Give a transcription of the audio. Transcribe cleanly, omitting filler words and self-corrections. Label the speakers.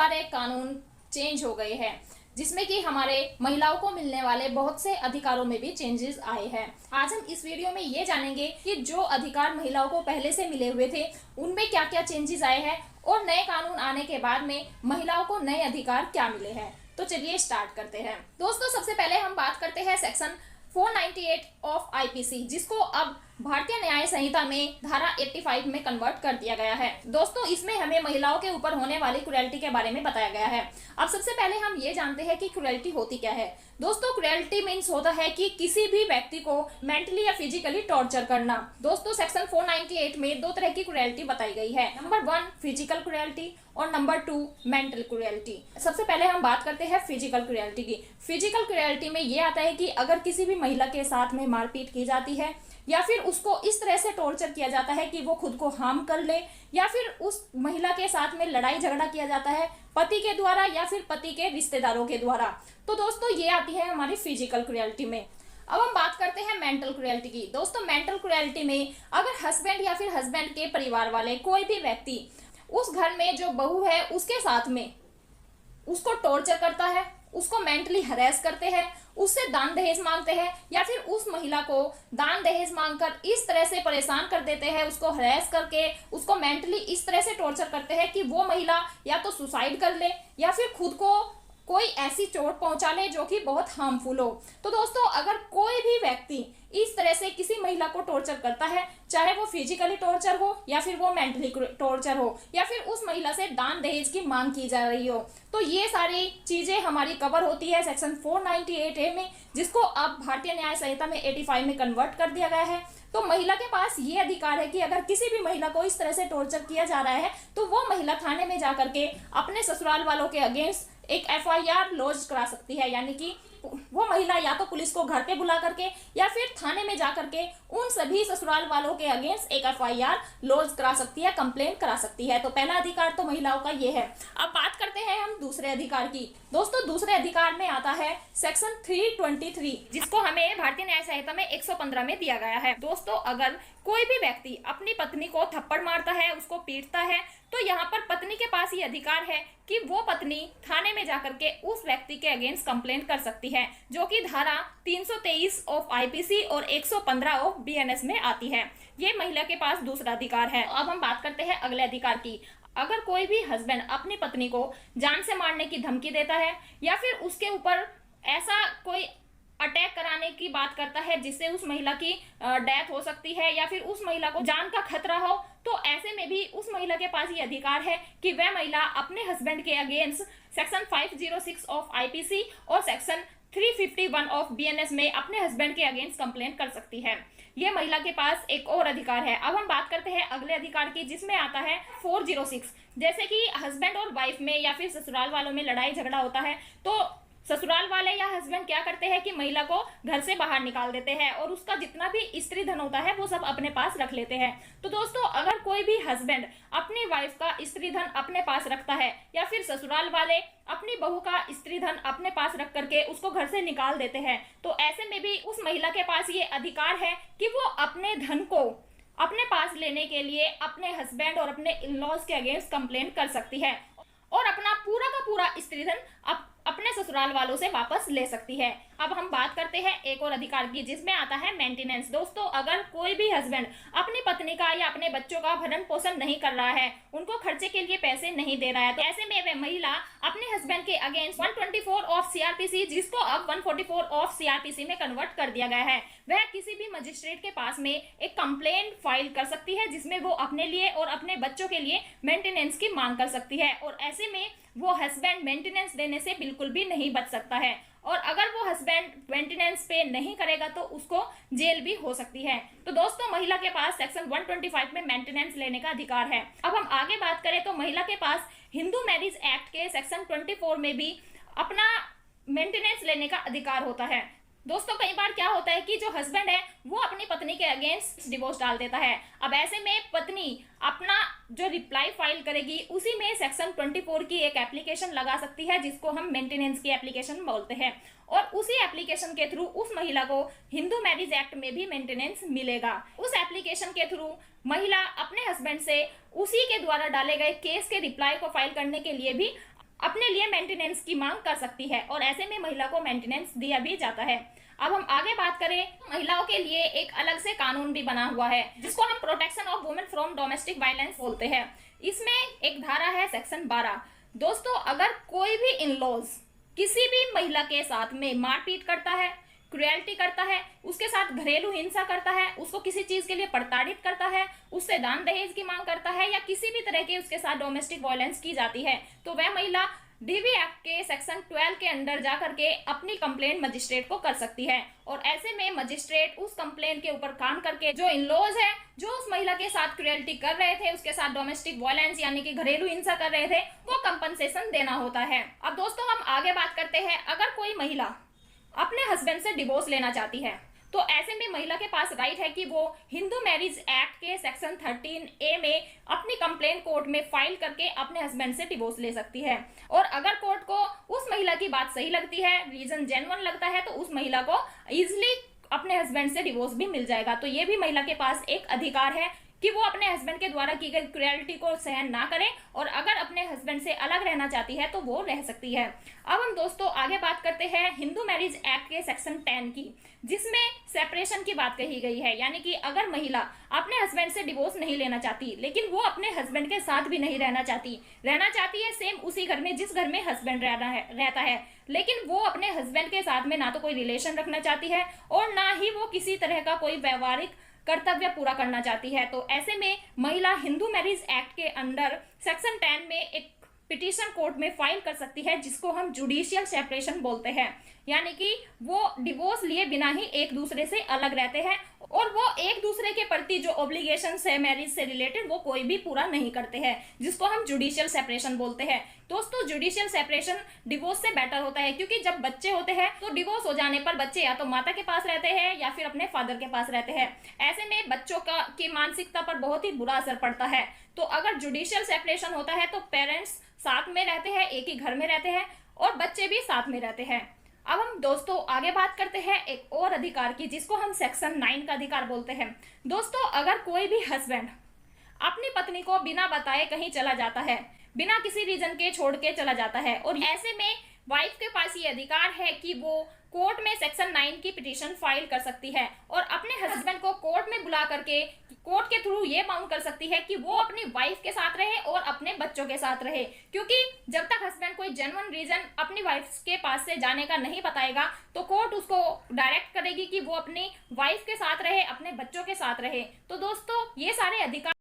Speaker 1: सारे कानून चेंज हो गए हैं, जिसमें कि हमारे महिलाओं को मिलने वाले बहुत से अधिकारों में भी चेंजेस आए हैं। आज हम इस वीडियो में ये जानेंगे कि जो अधिकार महिलाओं को पहले से मिले हुए थे उनमें क्या क्या चेंजेस आए हैं और नए कानून आने के बाद में महिलाओं को नए अधिकार क्या मिले हैं। तो चलिए स्टार्ट करते हैं। दोस्तों, सबसे पहले हम बात करते हैं सेक्शन 498 ऑफ आईपीसी, जिसको अब भारतीय न्याय संहिता में धारा 85 में कन्वर्ट कर दिया गया है। दोस्तों, इसमें हमें महिलाओं के ऊपर होने वाली क्रुएल्टी के बारे में बताया गया है। अब सबसे पहले हम ये जानते हैं कि क्रुएल्टी होती क्या है। दोस्तों, क्रुएल्टी मीन्स होता है कि किसी भी व्यक्ति को मेंटली या फिजिकली टॉर्चर करना। दोस्तों, सेक्शन 498 में दो तरह की क्रुएल्टी बताई गई है। नंबर 1 फिजिकल क्रुएल्टी और नंबर 2 मेंटल क्रुएल्टी। सबसे पहले हम बात करते हैं फिजिकल क्रुएल्टी की। फिजिकल क्रुएल्टी में ये आता है कि अगर किसी भी महिला के साथ में मारपीट की जाती है या फिर उसको इस तरह से टॉर्चर किया जाता है कि वो खुद को हार्म कर ले, या फिर उस महिला के साथ में लड़ाई झगड़ा किया जाता है पति के द्वारा या फिर पति के रिश्तेदारों के द्वारा, तो दोस्तों ये आती है हमारी फिजिकल क्रुएल्टी में। अब हम बात करते हैं मेंटल क्रुएल्टी की। दोस्तों, मेंटल क्रुएल्टी में अगर हस्बैंड या फिर हस्बैंड के परिवार वाले कोई भी व्यक्ति उस घर में जो बहू है उसके साथ में उसको टॉर्चर करता है, उसको मेंटली हरेस करते हैं, उससे दान दहेज मांगते हैं या फिर उस महिला को दान दहेज मांगकर इस तरह से परेशान कर देते हैं, उसको हरेस करके उसको मेंटली इस तरह से टॉर्चर करते हैं कि वो महिला या तो सुसाइड कर ले या फिर खुद को कोई ऐसी चोट पहुंचा ले जो कि बहुत हार्मफुल हो। तो दोस्तों, अगर कोई भी व्यक्ति इस तरह से किसी महिला को टॉर्चर करता है, चाहे वो फिजिकली टॉर्चर हो या फिर वो मेंटली टॉर्चर हो या फिर उस महिला से दान दहेज की मांग की जा रही हो, तो ये सारी चीजें हमारी कवर होती है सेक्शन 498A में, जिसको अब भारतीय न्याय संहिता में 85 में कन्वर्ट कर दिया गया है। तो महिला के पास ये अधिकार है कि अगर किसी भी महिला को इस तरह से टॉर्चर किया जा रहा है तो वो महिला थाने में जाकर के अपने ससुराल वालों के अगेंस्ट एक FIR लॉन्च करा सकती है, यानी कि वो महिला या तो पुलिस को घर पे बुला करके या फिर थाने में जा करके उन सभी ससुराल वालों के अगेंस्ट एक FIR लॉन्च करा सकती है, कंप्लेन करा सकती है। तो पहला अधिकार तो महिलाओं का ये है। अब बात करते हैं हम दूसरे अधिकार की। दोस्तों, दूसरे अधिकार में आता है सेक्शन 323, जिसको हमें भारतीय न्याय संहिता में 115 में दिया गया है। दोस्तों, अगर कोई भी व्यक्ति अपनी पत्नी को थप्पड़ मारता है, उसको पीटता है, तो यहाँ पर पत्नी के पास ये अधिकार है कि वो पत्नी थाने में जाकर के उस व्यक्ति के अगेंस्ट कंप्लेंट कर सकती है, जो कि धारा 323 ऑफ आईपीसी और 115 ऑफ बीएनएस में आती है। ये महिला के पास दूसरा अधिकार है। अब हम बात करते हैं अगले अधिकार की। अगर कोई भी हस्बैंड अपनी पत्नी को जान से मारने की धमकी देता है या फिर उसके ऊपर ऐसा कोई अटैक कराने की बात करता है जिससे उस महिला की डेथ हो सकती है या फिर उस महिला को जान का खतरा हो, तो ऐसे में भी उस महिला के पास ये अधिकार है कि वह महिला अपने हस्बैंड के अगेंस्ट सेक्शन 506 ऑफ आईपीसी और सेक्शन 351 ऑफ बीएनएस में अपने हस्बैंड के अगेंस्ट कंप्लेंट कर सकती है। ये महिला के पास एक और अधिकार है। अब हम बात करते हैं अगले अधिकार की, जिसमें आता है 406। जैसे कि हस्बैंड और वाइफ में या फिर ससुराल वालों में लड़ाई झगड़ा होता है, तो ससुराल वाले या हस्बैंड क्या करते हैं कि महिला को घर से बाहर निकाल देते हैं और उसका जितना भी स्त्री धन होता है वो सब अपने पास रख लेते हैं। तो दोस्तों, अगर कोई भी हस्बैंड अपनी वाइफ का स्त्री धन अपने पास रखता है या फिर ससुराल वाले अपनी बहू का स्त्री धन अपने पास रख करके उसको घर से निकाल देते हैं, तो ऐसे में भी उस महिला के पास ये अधिकार है कि वो अपने धन को अपने पास लेने के लिए अपने हस्बैंड और अपने इन-लॉज के अगेंस्ट कंप्लेंट कर सकती है और अपना पूरा का पूरा स्त्री धन अपने ससुराल वालों से वापस ले सकती है। अब हम बात करते हैं एक और अधिकार की, जिसमें आता है मेंटेनेंस। दोस्तों, अगर कोई भी हस्बैंड अपनी पत्नी का या अपने बच्चों का भरण पोषण नहीं कर रहा है, उनको खर्चे के लिए पैसे नहीं दे रहा है, तो ऐसे में वह महिला अपने हस्बैंड के अगेंस्ट 124 ऑफ सीआरपीसी, जिसको अब 144 ऑफ सीआरपीसी में कन्वर्ट कर दिया गया है, वह किसी भी मजिस्ट्रेट के पास में एक कंप्लेंट फाइल कर सकती है, जिसमें वो अपने लिए और अपने बच्चों के लिए मेंटेनेंस की मांग कर सकती है। और ऐसे में वो हस्बैंड मेंटेनेंस देने से बिल्कुल भी नहीं बच सकता है, और अगर वो हस्बैंड मेंटेनेंस पे नहीं करेगा तो उसको जेल भी हो सकती है। तो दोस्तों, महिला के पास सेक्शन 125 में मेंटेनेंस लेने का अधिकार है। अब हम आगे बात करें तो महिला के पास हिंदू मैरिज एक्ट के सेक्शन 24 में भी अपना मेंटेनेंस लेने का अधिकार होता है। दोस्तों, कई बार क्या होता है कि जो हस्बैंड है वो अपनी पत्नी के अगेंस्ट डिवोर्स डाल देता है। अब ऐसे में पत्नी अपना जो रिप्लाई फाइल करेगी उसी में सेक्शन 24 की एक एप्लीकेशन लगा सकती है, जिसको हम मेंटेनेंस की एप्लीकेशन बोलते हैं, और उसी एप्लीकेशन के थ्रू उस महिला को हिंदू मैरिज एक्ट में भी मेंटेनेंस मिलेगा। उस एप्लीकेशन के थ्रू महिला अपने हस्बैंड से उसी के द्वारा डाले गए केस के रिप्लाई को फाइल करने के लिए भी अपने लिए मेंटेनेंस की मांग कर सकती है और ऐसे में महिला को मेंटेनेंस दिया भी जाता है। अब हम आगे बात करें, महिलाओं के लिए एक अलग से कानून भी बना हुआ है जिसको हम protection of women from domestic violence बोलते हैं। इसमें एक धारा है सेक्शन 12। दोस्तों, अगर कोई भी इन लॉज किसी भी महिला के साथ में मारपीट करता है, क्रुएल्टी करता है, उसके साथ घरेलू हिंसा करता है, उसको किसी चीज के लिए प्रताड़ित करता है, उससे दान दहेज की मांग करता है या किसी भी तरह के उसके साथ डोमेस्टिक वायलेंस की जाती है, तो वह महिला डीवी एक्ट के सेक्शन 12 के अंडर जा करके अपनी कंप्लेंट मजिस्ट्रेट को कर सकती है। और ऐसे में मजिस्ट्रेट उस कंप्लेंट के ऊपर काम करके जो इन लॉज है, जो उस महिला के साथ क्रुएल्टी कर रहे थे, उसके साथ डोमेस्टिक वायलेंस यानी कि घरेलू हिंसा कर रहे थे, वो कंपनसेशन देना होता है। अब दोस्तों, हम आगे बात करते हैं, अगर कोई महिला अपने हस्बैंड से डिवोर्स लेना चाहती है तो ऐसे में महिला के पास राइट है कि वो हिंदू मैरिज एक्ट के सेक्शन 13A में अपनी कंप्लेंट कोर्ट में फाइल करके अपने हस्बैंड से डिवोर्स ले सकती है। और अगर कोर्ट को उस महिला की बात सही लगती है, रीजन जेन्युइन लगता है, तो उस महिला को इजिली अपने हस्बैंड से डिवोर्स भी मिल जाएगा। तो ये भी महिला के पास एक अधिकार है कि वो अपने हस्बैंड के द्वारा की गई क्रुएल्टी को सहन ना करे और अगर अपने हस्बैंड से अलग रहना चाहती है तो वो रह सकती है। अब हम दोस्तों आगे बात करते हैं हिंदू मैरिज एक्ट के सेक्शन 10 की, जिसमें सेपरेशन की बात कही गई है। यानी कि अगर महिला अपने हस्बैंड से डिवोर्स नहीं लेना चाहती, लेकिन वो अपने हस्बैंड के साथ भी नहीं रहना चाहती है सेम उसी घर में जिस घर में हस्बैंड रहता है, लेकिन वो अपने हस्बैंड के साथ में ना तो कोई रिलेशन रखना चाहती है और ना ही वो किसी तरह का कोई व्यवहारिक कर्तव्य पूरा करना चाहती है, तो ऐसे में महिला हिंदू मैरिज एक्ट के अंडर सेक्शन 10 में एक पिटीशन कोर्ट में फाइल कर सकती है, जिसको हम जुडिशियल सेपरेशन बोलते हैं। यानी कि वो डिवोर्स लिए बिना ही एक दूसरे से अलग रहते हैं और वो एक दूसरे के प्रति जो ऑब्लिगेशंस है मैरिज से रिलेटेड वो कोई भी पूरा नहीं करते हैं, जिसको हम जुडिशियल सेपरेशन बोलते हैं। दोस्तों, जुडिशियल सेपरेशन डिवोर्स से बेटर होता है क्योंकि जब बच्चे होते हैं तो डिवोर्स हो जाने पर बच्चे या तो माता के पास रहते हैं या फिर अपने फादर के पास रहते हैं। ऐसे में बच्चों की मानसिकता पर बहुत ही बुरा असर पड़ता है। तो अगर जुडिशियल सेपरेशन होता है तो पेरेंट्स साथ में रहते हैं, एक ही घर में रहते हैं और बच्चे भी साथ में रहते हैं। अब हम दोस्तों आगे बात करते हैं एक और अधिकार की, जिसको हम सेक्शन 9 का अधिकार बोलते हैं। दोस्तों, अगर कोई भी हस्बैंड अपनी पत्नी को बिना बताए कहीं चला जाता है, बिना किसी रीजन के छोड़ के चला जाता है, और ऐसे में वाइफ के पास ये अधिकार है कि वो कोर्ट में सेक्शन 9 की पिटीशन फाइल कर सकती है और अपने हस्बैंड को कोर्ट में बुला करके कोर्ट के थ्रू ये मांग कर सकती है कि वो अपनी वाइफ के साथ रहे और अपने बच्चों के साथ रहे, क्योंकि जब तक हस्बैंड कोई जेन्युइन रीजन अपनी वाइफ के पास से जाने का नहीं बताएगा तो कोर्ट उसको डायरेक्ट करेगी कि वो अपनी वाइफ के साथ रहे, अपने बच्चों के साथ रहे। तो दोस्तों, ये सारे अधिकार